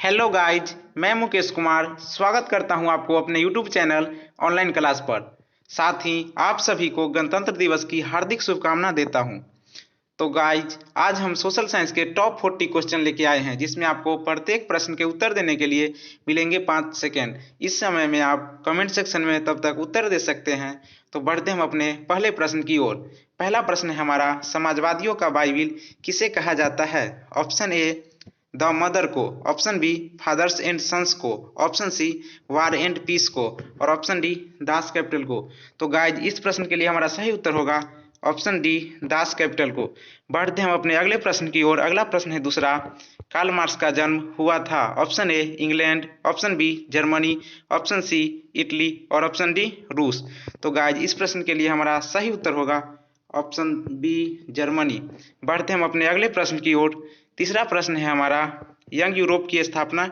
Hello guys, मैं मुकेश कुमार स्वागत करता हूं आपको अपने यूट्यूब चैनल ऑनलाइन क्लास पर। साथ ही आप सभी को गणतंत्र दिवस की हार्दिक शुभकामना देता हूं। तो गाइज, आज हम सोशल साइंस के टॉप 40 क्वेश्चन लेके आए हैं, जिसमें आपको प्रत्येक प्रश्न के उत्तर देने के लिए मिलेंगे 5 सेकेंड। इस समय में आप कमेंट सेक्शन में तब तक उत्तर दे सकते हैं। तो बढ़ते हम अपने पहले प्रश्न की ओर। पहला प्रश्न है हमारा, समाजवादियों का बाइबिल किसे कहा जाता है? ऑप्शन ए द मदर को, option B fathers and sons को, option C war and peace को, और ऑप्शन डी दास कैपिटल को। तो गाइज, इस प्रश्न के लिए हमारा सही उत्तर होगा ऑप्शन डी दास कैपिटल को। बढ़ते हम अपने अगले प्रश्न की ओर। अगला प्रश्न है दूसरा, कार्ल मार्क्स का जन्म हुआ था? Option A England, option B Germany, option C Italy, और ऑप्शन डी रूस। तो गाइज, इस प्रश्न के लिए हमारा सही उत्तर होगा ऑप्शन बी जर्मनी। बढ़ते हम अपने अगले प्रश्न की ओर। तीसरा प्रश्न है हमारा, यंग यूरोप की स्थापना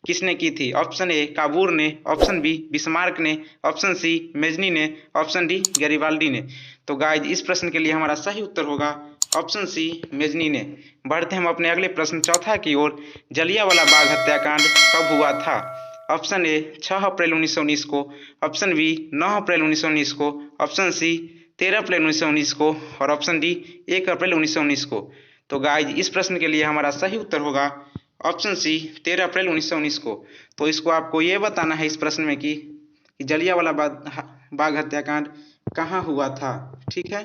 किसने की थी? ऑप्शन ए काबूर ने, ऑप्शन बी बिस्मार्क ने, ऑप्शन सी मेजनी ने, ऑप्शन डी गैरिबाल्डी ने। तो गाइज, इस प्रश्न के लिए हमारा सही उत्तर होगा ऑप्शन सी मेजनी ने। बढ़ते हम अपने अगले प्रश्न चौथा की ओर। जलियांवाला बाग हत्याकांड कब हुआ था? ऑप्शन ए 6 अप्रैल 1919 को, ऑप्शन बी 9 अप्रैल 1919 को, ऑप्शन सी 13 अप्रैल 1919 को, और ऑप्शन डी 1 अप्रैल 1919 को। तो गाइज, इस प्रश्न के लिए हमारा सही उत्तर होगा ऑप्शन सी 13 अप्रैल 1919 को। तो इसको आपको ये बताना है इस प्रश्न में कि जलियांवाला बाग हत्याकांड कहाँ हुआ था। ठीक है,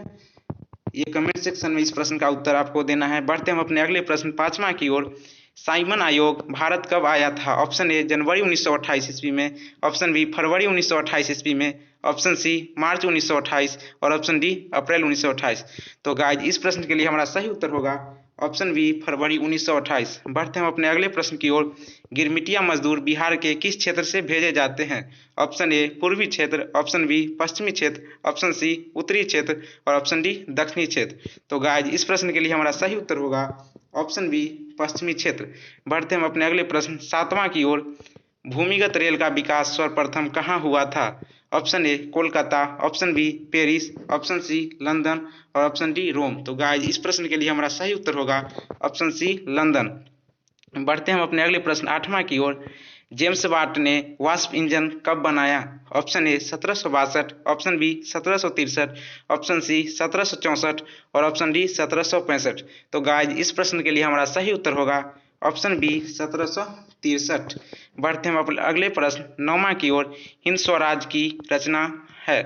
ये कमेंट सेक्शन में इस प्रश्न का उत्तर आपको देना है। बढ़ते हम अपने अगले प्रश्न पांचवा की ओर। साइमन आयोग भारत कब आया था? ऑप्शन ए जनवरी 1928 ईस्वी में, ऑप्शन बी फरवरी 1928 ईस्वी में, ऑप्शन सी मार्च 1928, और ऑप्शन डी अप्रैल 1928। तो गाइज, इस प्रश्न के लिए हमारा सही उत्तर होगा ऑप्शन बी फरवरी 1928। बढ़ते हम अपने अगले प्रश्न की ओर। गिरमिटिया मजदूर बिहार के किस क्षेत्र से भेजे जाते हैं? ऑप्शन ए पूर्वी क्षेत्र, ऑप्शन बी पश्चिमी क्षेत्र, ऑप्शन सी उत्तरी क्षेत्र, और ऑप्शन डी दक्षिणी क्षेत्र। तो गाइज, इस प्रश्न के लिए हमारा सही उत्तर होगा ऑप्शन बी पश्चिमी क्षेत्र। बढ़ते हम अपने अगले प्रश्न सातवां की ओर। भूमिगत रेल का विकास सर्वप्रथम कहाँ हुआ था? Option A Kolkata, option B Paris, option C London, और ऑप्शन डी रोम। तो गाइज, इस प्रश्न के लिए हमारा सही उत्तर होगा ऑप्शन सी लंदन। बढ़ते हम अपने अगले प्रश्न आठवां की ओर। जेम्स वाट ने वास्प इंजन कब बनाया? Option A 1762, option B 1763, option C 1764, और ऑप्शन डी 1765। तो गाइज, इस प्रश्न के लिए हमारा सही उत्तर होगा ऑप्शन बी 1763। बढ़ते हम अपने अगले प्रश्न नौवां की ओर। हिंद स्वराज की रचना है,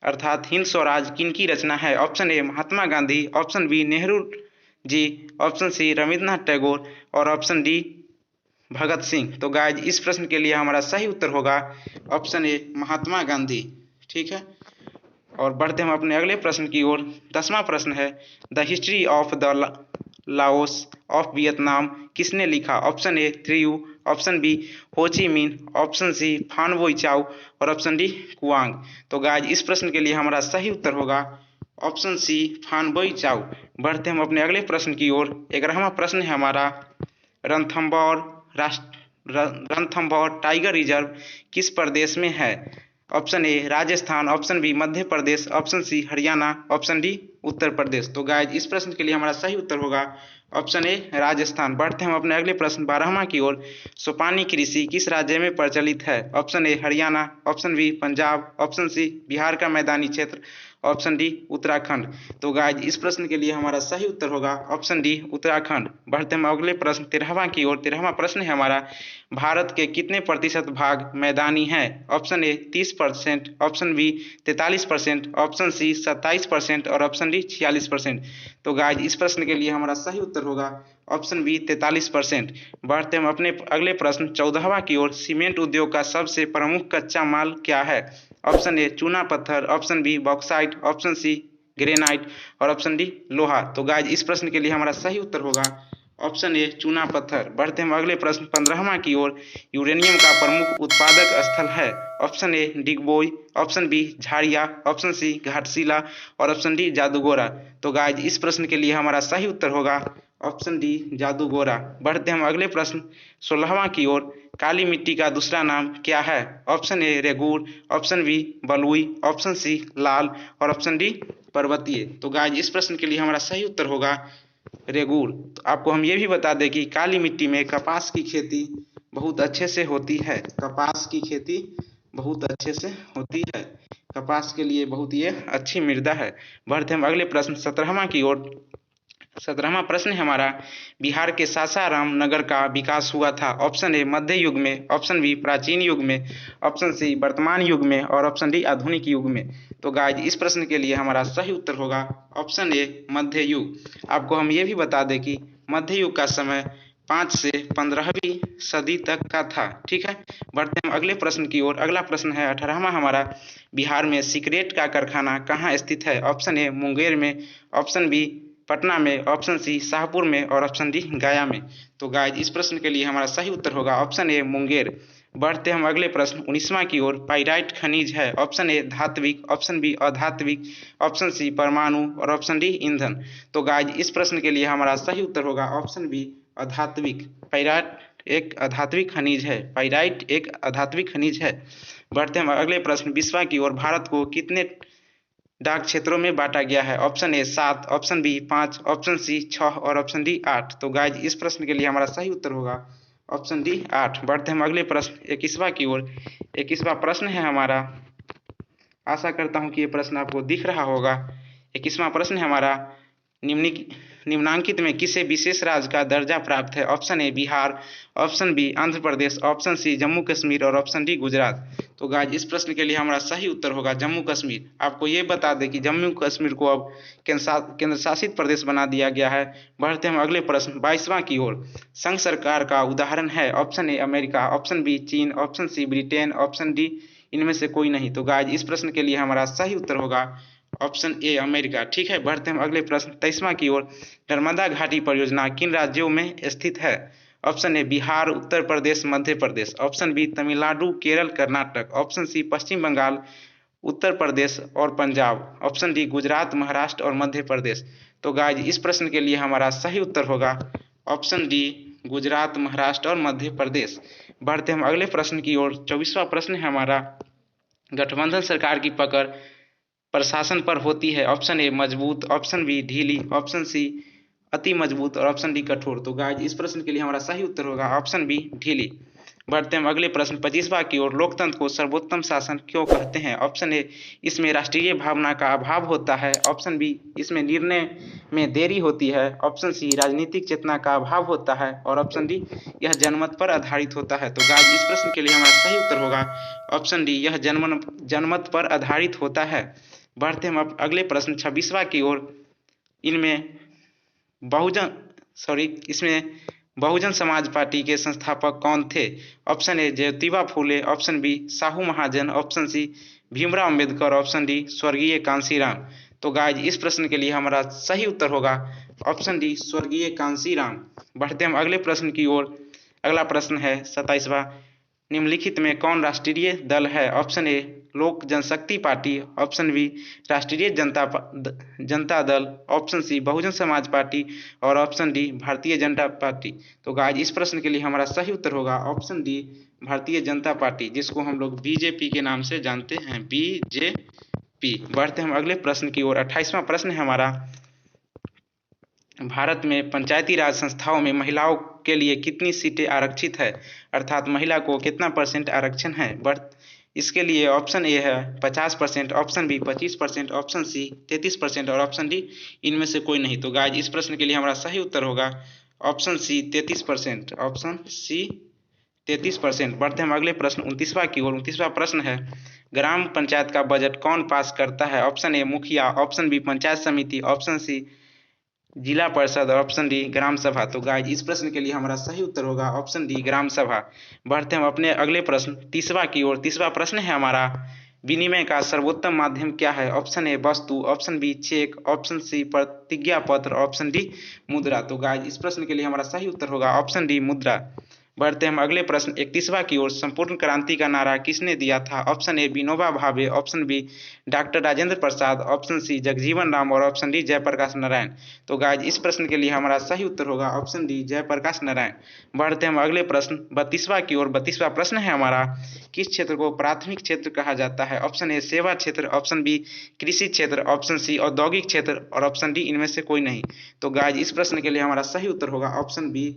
अर्थात हिंद स्वराज किनकी रचना है? Option A Mahatma Gandhi, option B Nehru ji, option C Rabindranath Tagore, और ऑप्शन डी भगत सिंह। तो गाइज, इस प्रश्न के लिए हमारा सही उत्तर होगा ऑप्शन ए महात्मा गांधी। ठीक है, और बढ़ते हम अपने अगले प्रश्न की ओर। 10वां प्रश्न है, the history of the Laos of Vietnam किसने लिखा? ऑप्शन ए त्रियू, ऑप्शन बी होची मिन, ऑप्शन सी फान वोई चाउ, और ऑप्शन डी कुआंग। तो गाइज, इस प्रश्न के लिए हमारा सही उत्तर होगा ऑप्शन सी फान वोई चाउ। बढ़ते हम अपने अगले प्रश्न की ओर। 11वां प्रश्न है हमारा, रणथंभौर टाइगर रिजर्व किस प्रदेश में है? Option A Rajasthan, option B Madhya Pradesh, option C Haryana, option D Uttar Pradesh. तो गाइज, इस प्रश्न के लिए हमारा सही उत्तर होगा ऑप्शन ए राजस्थान। बढ़ते हम अपने अगले प्रश्न 12वां की ओर। सोपानी कृषि किस राज्य में प्रचलित है? Option A Haryana, option B Punjab, option C Bihar का मैदानी क्षेत्र, ऑप्शन डी उत्तराखंड। तो गाइज, इस प्रश्न के लिए हमारा सही उत्तर होगा ऑप्शन डी उत्तराखंड। बढ़ते हम अगले प्रश्न 13वां की ओर। 13वां प्रश्न है हमारा, भारत के कितने प्रतिशत भाग मैदानी है? Option A 30%, option B 43%, option C 27%, और ऑप्शन डी 46%। तो गाइज, इस प्रश्न के लिए हमारा सही उत्तर होगा ऑप्शन बी 43%। बढ़ते हम अपने अगले प्रश्न 14वां की ओर। सीमेंट उद्योग का सबसे प्रमुख कच्चा माल क्या है? ऑप्शन ए चूना पत्थर, option B bauxite, option C granite, और ऑप्शन डी लोहा। तो गाइज, इस प्रश्न के लिए हमारा सही उत्तर होगा ऑप्शन ए चूना पत्थर। बढ़ते हम अगले प्रश्न 15वां की ओर। यूरेनियम का प्रमुख उत्पादक स्थल है? Option A Digboi, option B Jharia, option C Ghatshila, और ऑप्शन डी जादूगोरा। तो गाइज, इस प्रश्न के लिए हमारा सही उत्तर होगा ऑप्शन डी जादूगोरा। बढ़ते हम अगले प्रश्न 16वां की ओर। काली मिट्टी का दूसरा नाम क्या है? ऑप्शन ए रेगूर, ऑप्शन बी बलुई, ऑप्शन सी लाल, और ऑप्शन डी पर्वतीय। तो गाइज, इस प्रश्न के लिए हमारा सही उत्तर होगा रेगूर। तो आपको हम ये भी बता दें कि काली मिट्टी में कपास की खेती बहुत अच्छे से होती है। कपास की खेती बहुत अच्छे से होती है। कपास के लिए बहुत ये अच्छी मृदा है। बढ़ते हम अगले प्रश्न 17वां की ओर। 17वां प्रश्न है हमारा, बिहार के सासाराम नगर का विकास हुआ था। ऑप्शन ए मध्य युग में, ऑप्शन बी प्राचीन युग में, ऑप्शन सी वर्तमान युग में और ऑप्शन डी आधुनिक युग में। तो गाइज इस प्रश्न के लिए हमारा सही उत्तर होगा ऑप्शन ए मध्य युग। आपको हम ये भी बता दें कि मध्य युग का समय 5 से 15वीं सदी तक का था। ठीक है, बढ़ते हम अगले प्रश्न की ओर। अगला प्रश्न है 18वां हमारा, बिहार में सिगरेट का कारखाना कहाँ स्थित है। ऑप्शन ए मुंगेर में, ऑप्शन बी पटना में, ऑप्शन सी शाहपुर में और ऑप्शन डी गया में। तो गाइज इस प्रश्न के लिए हमारा सही उत्तर होगा ऑप्शन ए मुंगेर। बढ़ते हम अगले प्रश्न 19वां की ओर। पाइराइट खनिज है। ऑप्शन ए धात्विक, ऑप्शन बी अधात्विक, ऑप्शन सी परमाणु और ऑप्शन डी ईंधन। तो गाइज इस प्रश्न के लिए हमारा सही उत्तर होगा ऑप्शन बी अधात्विक। पाइराइट एक अधात्विक खनिज है। पाइराइट एक अधात्विक खनिज है। बढ़ते हम अगले प्रश्न 20वां की ओर। भारत को कितने डाक क्षेत्रों में बांटा गया है। Option A 7, option B 5, option C 6 और ऑप्शन डी 8। तो गाइज इस प्रश्न के लिए हमारा सही उत्तर होगा ऑप्शन डी 8। बढ़ते हम अगले प्रश्न 21वां की ओर। 21वां प्रश्न है हमारा, आशा करता हूँ कि ये प्रश्न आपको दिख रहा होगा। 21वां प्रश्न है हमारा, निम्नांकित में किसे विशेष राज्य का दर्जा प्राप्त है। Option A Bihar, option B Andhra Pradesh, option C Jammu Kashmir और ऑप्शन डी गुजरात। तो गाइज इस प्रश्न के लिए हमारा सही उत्तर होगा जम्मू कश्मीर। आपको ये बता दें कि जम्मू कश्मीर को अब केंद्र शासित प्रदेश बना दिया गया है। बढ़ते हम अगले प्रश्न 22वां की ओर। संघ सरकार का उदाहरण है। Option A America, option B चीन, option C Britain, option D इनमें से कोई नहीं। तो गाइज इस प्रश्न के लिए हमारा सही उत्तर होगा ऑप्शन ए अमेरिका। ठीक है, बढ़ते हम अगले प्रश्न 23वां की ओर। नर्मदा घाटी परियोजना किन राज्यों में स्थित है। Option A Bihar, Uttar Pradesh, Madhya Pradesh, option B Tamil Nadu, Kerala, Karnataka, option C Paschim Bengal, Uttar Pradesh और पंजाब, ऑप्शन डी गुजरात, महाराष्ट्र और मध्य प्रदेश। तो गाइज इस प्रश्न के लिए हमारा सही उत्तर होगा ऑप्शन डी गुजरात, महाराष्ट्र और मध्य प्रदेश। बढ़ते हम अगले प्रश्न की ओर। 24वां प्रश्न है हमारा, गठबंधन सरकार की पकड़ प्रशासन पर होती है। ऑप्शन ए मजबूत, ऑप्शन बी ढीली, ऑप्शन सी अति मजबूत और ऑप्शन डी कठोर। तो गाइज इस प्रश्न के लिए हमारा सही उत्तर होगा ऑप्शन बी ढीली। बढ़ते हम अगले प्रश्न 25वां की ओर। लोकतंत्र को सर्वोत्तम शासन क्यों कहते हैं। ऑप्शन ए इसमें राष्ट्रीय भावना का अभाव होता है, ऑप्शन बी इसमें निर्णय में देरी होती है, ऑप्शन सी राजनीतिक चेतना का अभाव होता है और ऑप्शन डी यह जनमत पर आधारित होता है। तो गाइज इस प्रश्न के लिए हमारा सही उत्तर होगा ऑप्शन डी यह जनमत पर आधारित होता है। बढ़ते हम अगले प्रश्न 26वां की ओर। इनमें बहुजन इसमें बहुजन समाज पार्टी के संस्थापक कौन थे। Option A Jyotiba Phule, option B Sahu Mahajan, option C Bhimrao Ambedkar, option D स्वर्गीय कांशीराम। तो गाइज इस प्रश्न के लिए हमारा सही उत्तर होगा ऑप्शन डी स्वर्गीय कांशीराम। बढ़ते हम अगले प्रश्न की ओर। अगला प्रश्न है 27वां, निम्नलिखित में कौन राष्ट्रीय दल है। ऑप्शन ए लोक जनशक्ति पार्टी, ऑप्शन बी राष्ट्रीय Janata Dal, option C Bahujan Samaj party और option D Bharatiya Janata party. तो गाइज इस प्रश्न के लिए हमारा सही उत्तर होगा option D Bharatiya Janata party, जिसको हम लोग बीजेपी के नाम से जानते हैं, बीजेपी। बढ़ते हम अगले प्रश्न की ओर। 28वां प्रश्न है हमारा, भारत में पंचायती राज संस्थाओं में महिलाओं के लिए कितनी सीटें आरक्षित है, अर्थात महिला को कितना % आरक्षण है। इसके लिए ऑप्शन ए है 50%, ऑप्शन बी 25%, ऑप्शन सी 33% और ऑप्शन डी इनमें से कोई नहीं। तो गाइज इस प्रश्न के लिए हमारा सही उत्तर होगा ऑप्शन सी 33%, ऑप्शन सी 33%। बढ़ते हम अगले प्रश्न 29वां की ओर। 29वां प्रश्न है, ग्राम पंचायत का बजट कौन पास करता है। ऑप्शन ए मुखिया, ऑप्शन बी पंचायत समिति, ऑप्शन सी जिला परिषद और ऑप्शन डी ग्राम सभा। तो गाइज इस प्रश्न के लिए हमारा सही उत्तर होगा ऑप्शन डी ग्राम सभा। बढ़ते हम अपने अगले प्रश्न 30वां की ओर। 30वां प्रश्न है हमारा, विनिमय का सर्वोत्तम माध्यम क्या है। ऑप्शन ए वस्तु, option B cheque, option C प्रतिज्ञा पत्र, ऑप्शन डी मुद्रा। तो गाइज इस प्रश्न के लिए हमारा सही उत्तर होगा ऑप्शन डी मुद्रा। बढ़ते हम अगले प्रश्न 31वां की ओर। संपूर्ण क्रांति का नारा किसने दिया था। ऑप्शन ए Vinoba Bhave, option B doctor Rajendra Prasad, option C Jagjivan Ram और ऑप्शन डी जयप्रकाश नारायण। तो गाइज इस प्रश्न के लिए हमारा सही उत्तर होगा ऑप्शन डी जयप्रकाश नारायण। बढ़ते हम अगले प्रश्न 32वां की ओर। 32वां प्रश्न है हमारा, किस क्षेत्र को प्राथमिक क्षेत्र कहा जाता है। ऑप्शन ए सेवा क्षेत्र, ऑप्शन बी कृषि क्षेत्र, ऑप्शन सी औद्योगिक क्षेत्र और ऑप्शन डी इनमें से कोई नहीं। तो गाइज इस प्रश्न के लिए हमारा सही उत्तर होगा ऑप्शन बी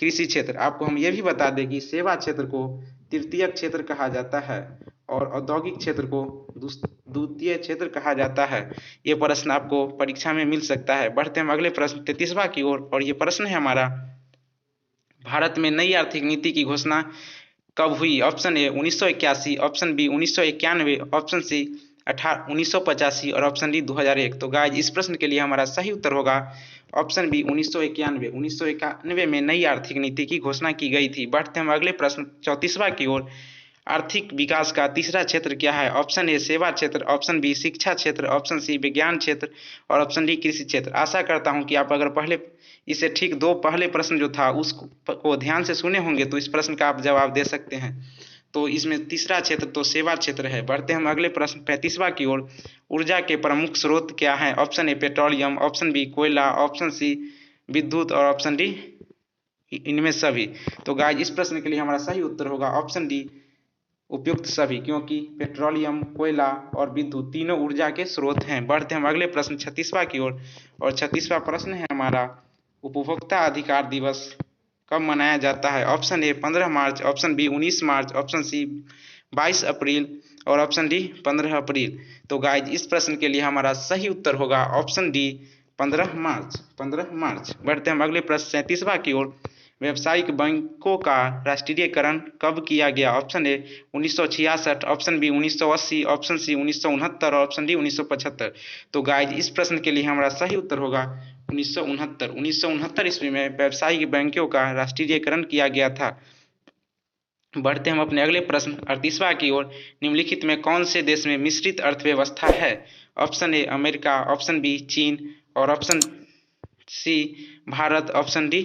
कृषि क्षेत्र। आपको हम ये भी बता दें कि सेवा क्षेत्र को तृतीयक क्षेत्र कहा जाता है और औद्योगिक क्षेत्र को द्वितीय क्षेत्र कहा जाता है। ये प्रश्न आपको परीक्षा में मिल सकता है। बढ़ते हम अगले प्रश्न 33वां की ओर, और ये प्रश्न है हमारा, भारत में नई आर्थिक नीति की घोषणा कब हुई? Option A 1981, option B 1991, option C 1985 और ऑप्शन डी 2001। तो गाइज इस प्रश्न के लिए हमारा सही उत्तर होगा ऑप्शन बी 1991। 1991 में नई आर्थिक नीति की घोषणा की गई थी। बढ़ते हम अगले प्रश्न 34वां की ओर। आर्थिक विकास का तीसरा क्षेत्र क्या है? ऑप्शन ए सेवा क्षेत्र, ऑप्शन बी शिक्षा क्षेत्र, ऑप्शन सी विज्ञान क्षेत्र और ऑप्शन डी कृषि क्षेत्र। आशा करता हूं कि आप अगर पहले इसे ठीक दो पहले प्रश्न जो था उसको ध्यान से सुने होंगे तो इस प्रश्न का आप जवाब दे सकते हैं। तो इसमें तीसरा क्षेत्र तो सेवा क्षेत्र है। बढ़ते हम अगले प्रश्न 35वां की ओर। ऊर्जा के प्रमुख स्रोत क्या हैं? Option A petroleum, option B कोयला, ऑप्शन सी विद्युत और ऑप्शन डी इनमें सभी। तो गाइज इस प्रश्न के लिए हमारा सही उत्तर होगा ऑप्शन डी उपयुक्त सभी, क्योंकि पेट्रोलियम, कोयला और विद्युत तीनों ऊर्जा के स्रोत हैं। बढ़ते हम अगले प्रश्न 36वां की ओर, और 36वां प्रश्न है हमारा, उपभोक्ता अधिकार दिवस कब मनाया जाता है? ऑप्शन ए 15 मार्च, ऑप्शन बी 19 मार्च, ऑप्शन सी 22 अप्रैल और ऑप्शन डी 15 अप्रैल। तो गाइज इस प्रश्न के लिए हमारा सही उत्तर होगा ऑप्शन डी 15 मार्च। 15 मार्च। बढ़ते हम अगले प्रश्न 37वां की ओर। व्यावसायिक बैंकों का राष्ट्रीयकरण कब किया गया? Option A 1966, option B 1980, option C 1969 और ऑप्शन डी 1975। तो गाइज इस प्रश्न के लिए हमारा सही उत्तर होगा 1969। 1969 ईस्वी में व्यावसायिक बैंकों का राष्ट्रीयकरण किया गया था। बढ़ते हम अपने अगले प्रश्न 38वां की ओर। निम्नलिखित में कौन से देश में मिश्रित अर्थव्यवस्था है? Option A America, option B चीन और option C Bharat, option D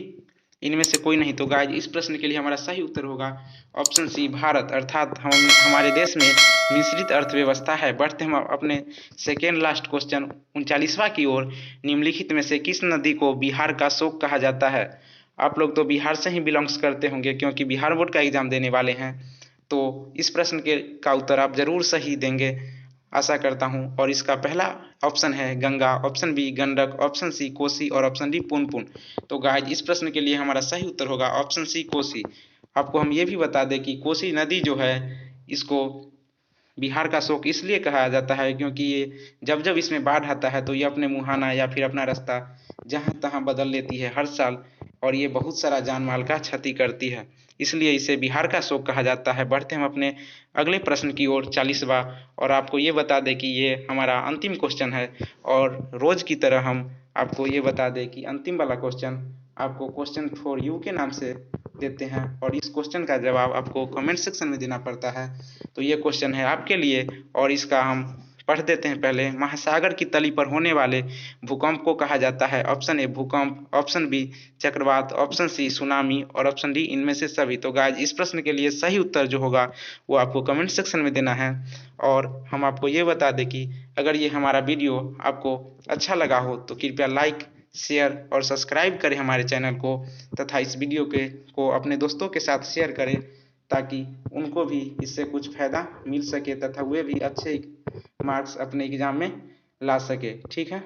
इनमें से कोई नहीं। तो गाइज इस प्रश्न के लिए हमारा सही उत्तर होगा ऑप्शन सी भारत, अर्थात हमारे देश में मिश्रित अर्थव्यवस्था है। बढ़ते हम अपने सेकेंड लास्ट क्वेश्चन 39वां की ओर। निम्नलिखित में से किस नदी को बिहार का शोक कहा जाता है? आप लोग तो बिहार से ही बिलोंग्स करते होंगे क्योंकि बिहार बोर्ड का एग्जाम देने वाले हैं, तो इस प्रश्न का उत्तर आप जरूर सही देंगे आशा करता हूं। और इसका पहला ऑप्शन है Ganga, option B Gandak, option C Kosi और ऑप्शन डी पुनपुन। तो गाइज इस प्रश्न के लिए हमारा सही उत्तर होगा ऑप्शन सी कोसी। आपको हम ये भी बता दें कि कोसी नदी जो है इसको बिहार का शोक इसलिए कहा जाता है क्योंकि ये जब जब इसमें बाढ़ आता है तो ये अपने मुहाना या फिर अपना रास्ता जहाँ तहाँ बदल लेती है हर साल, और ये बहुत सारा जान माल का क्षति करती है, इसलिए इसे बिहार का शोक कहा जाता है। बढ़ते हम अपने अगले प्रश्न की ओर 40वां, और आपको ये बता दें कि ये हमारा अंतिम क्वेश्चन है, और रोज की तरह हम आपको ये बता दें कि अंतिम वाला क्वेश्चन आपको क्वेश्चन फॉर यू के नाम से देते हैं, और इस क्वेश्चन का जवाब आपको कमेंट सेक्शन में देना पड़ता है। तो ये क्वेश्चन है आपके लिए, और इसका हम पढ़ देते हैं पहले। महासागर की तली पर होने वाले भूकंप को कहा जाता है? ऑप्शन ए भूकंप, ऑप्शन बी चक्रवात, ऑप्शन सी सुनामी और ऑप्शन डी इनमें से सभी। तो गाइज इस प्रश्न के लिए सही उत्तर जो होगा वो आपको कमेंट सेक्शन में देना है। और हम आपको ये बता दें कि अगर ये हमारा वीडियो आपको अच्छा लगा हो तो कृपया लाइक, शेयर और सब्सक्राइब करें हमारे चैनल को, तथा इस वीडियो को अपने दोस्तों के साथ शेयर करें ताकि उनको भी इससे कुछ फायदा मिल सके तथा वे भी अच्छे मार्क्स अपने एग्जाम में ला सके। ठीक है।